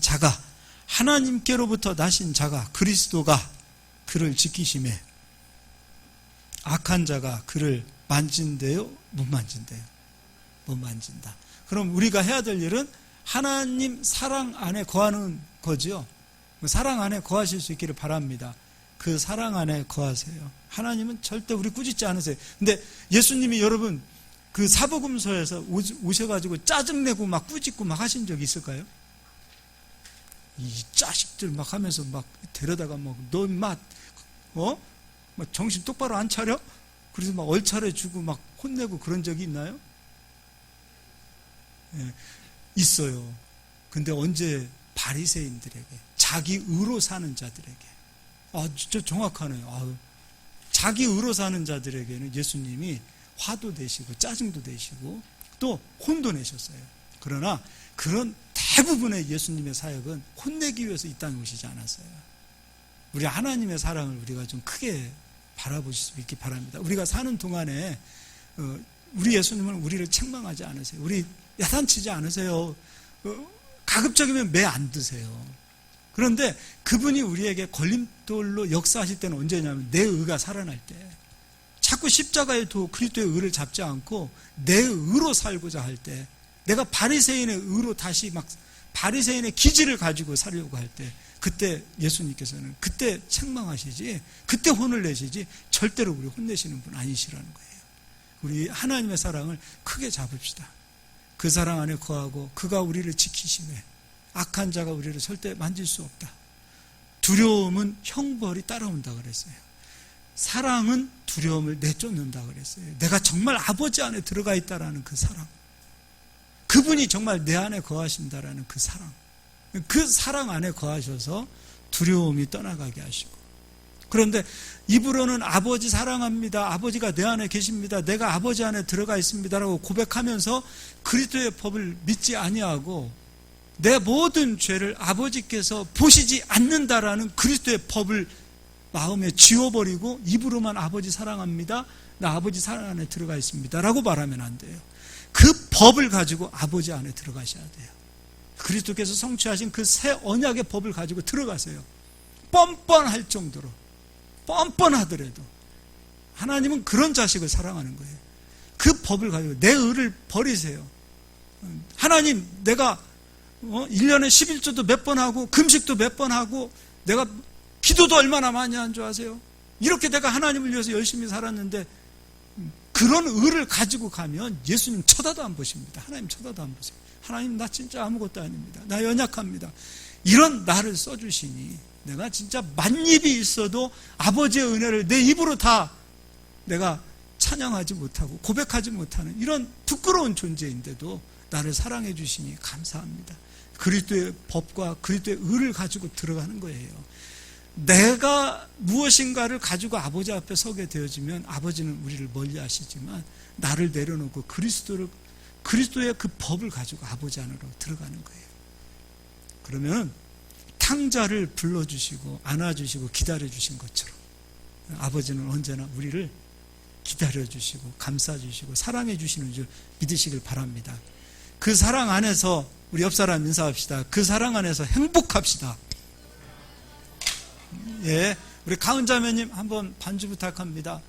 자가 그리스도가 그를 지키심에 악한 자가 그를 만진대요? 못 만진대요? 못 만진다. 그럼 우리가 해야 될 일은 하나님 사랑 안에 거하는 거죠. 사랑 안에 거하실 수 있기를 바랍니다. 그 사랑 안에 거하세요. 하나님은 절대 우리 꾸짖지 않으세요. 근데 예수님이 여러분 그 사복음서에서 오셔가지고 짜증내고 막 꾸짖고 막 하신 적 있을까요? 이 자식들 막 하면서 막 데려다가 막 너 막 막 정신 똑바로 안 차려? 그래서 막 얼차려 주고 막 혼내고 그런 적이 있나요? 있어요. 근데 언제 바리새인들에게 자기 의로 사는 자들에게 진짜 정확하네요. 자기 의로 사는 자들에게는 예수님이 화도 내시고 짜증도 내시고 또 혼도 내셨어요. 그러나 그런 대부분의 예수님의 사역은 혼내기 위해서 이 땅에 오시지 않았어요. 우리 하나님의 사랑을 우리가 좀 크게 바라보실 수 있기 바랍니다. 우리가 사는 동안에 우리 예수님은 우리를 책망하지 않으세요. 우리 야단치지 않으세요. 가급적이면 매 안 드세요. 그런데 그분이 우리에게 걸림돌로 역사하실 때는 언제냐면 내 의가 살아날 때, 자꾸 십자가의 도 그리스도의 의를 잡지 않고 내 의로 살고자 할 때, 내가 바리새인의 의로 다시 막 바리새인의 기질을 가지고 살려고 할 때, 그때 예수님께서는 그때 책망하시지, 그때 혼을 내시지 절대로 우리 혼내시는 분 아니시라는 거예요. 우리 하나님의 사랑을 크게 잡읍시다. 그 사랑 안에 거하고 그가 우리를 지키심에 악한 자가 우리를 절대 만질 수 없다. 두려움은 형벌이 따라온다 그랬어요. 사랑은 두려움을 내쫓는다 그랬어요. 내가 정말 아버지 안에 들어가 있다라는 그 사랑, 그분이 정말 내 안에 거하신다라는 그 사랑, 그 사랑 안에 거하셔서 두려움이 떠나가게 하시고, 그런데 입으로는 아버지 사랑합니다, 아버지가 내 안에 계십니다, 내가 아버지 안에 들어가 있습니다라고 고백하면서 그리스도의 법을 믿지 아니하고 내 모든 죄를 아버지께서 보시지 않는다라는 그리스도의 법을 마음에 지워버리고 입으로만 아버지 사랑합니다, 나 아버지 사랑 안에 들어가 있습니다 라고 말하면 안 돼요. 그 법을 가지고 아버지 안에 들어가셔야 돼요. 그리스도께서 성취하신 그 새 언약의 법을 가지고 들어가세요. 뻔뻔할 정도로, 뻔뻔하더라도 하나님은 그런 자식을 사랑하는 거예요. 그 법을 가지고 내 의를 버리세요. 하나님, 내가 1년에 11조도 몇 번 하고 금식도 몇 번 하고 내가 기도도 얼마나 많이 한 줄 아세요? 이렇게 내가 하나님을 위해서 열심히 살았는데, 그런 의를 가지고 가면 예수님 쳐다도 안 보십니다. 하나님 쳐다도 안 보세요. 하나님, 나 진짜 아무것도 아닙니다, 나 연약합니다, 이런 나를 써주시니 내가 진짜 만입이 있어도 아버지의 은혜를 내 입으로 다 내가 찬양하지 못하고 고백하지 못하는 이런 부끄러운 존재인데도 나를 사랑해 주시니 감사합니다. 그리스도의 법과 그리스도의 의를 가지고 들어가는 거예요. 내가 무엇인가를 가지고 아버지 앞에 서게 되어지면 아버지는 우리를 멀리 하시지만, 나를 내려놓고 그리스도의 그 법을 가지고 아버지 안으로 들어가는 거예요. 그러면 탕자를 불러주시고 안아주시고 기다려주신 것처럼 아버지는 언제나 우리를 기다려주시고 감싸주시고 사랑해주시는 줄 믿으시길 바랍니다. 그 사랑 안에서 우리 옆 사람 인사합시다. 그 사랑 안에서 행복합시다. 예, 우리 가은자매님 한번 반주 부탁합니다.